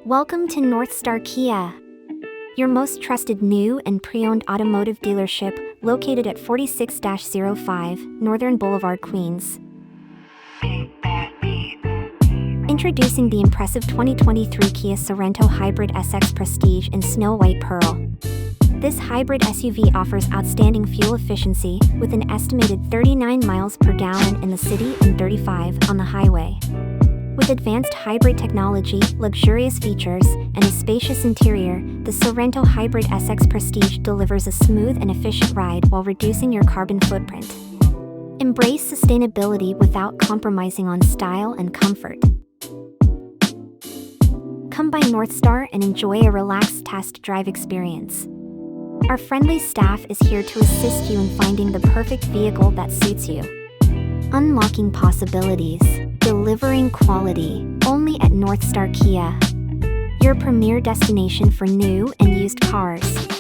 Welcome to Northstar Kia, your most trusted new and pre-owned automotive dealership located at 46-05 Northern Boulevard, Queens. Introducing the impressive 2023 Kia Sorento Hybrid SX Prestige in Snow White Pearl. This hybrid SUV offers outstanding fuel efficiency with an estimated 39 miles per gallon in the city and 35 on the highway. With advanced hybrid technology, luxurious features, and a spacious interior, the Sorento Hybrid SX Prestige delivers a smooth and efficient ride while reducing your carbon footprint. Embrace sustainability without compromising on style and comfort. Come by Northstar and enjoy a relaxed test drive experience. Our friendly staff is here to assist you in finding the perfect vehicle that suits you. Unlocking possibilities, delivering quality, only at Northstar Kia, your premier destination for new and used cars.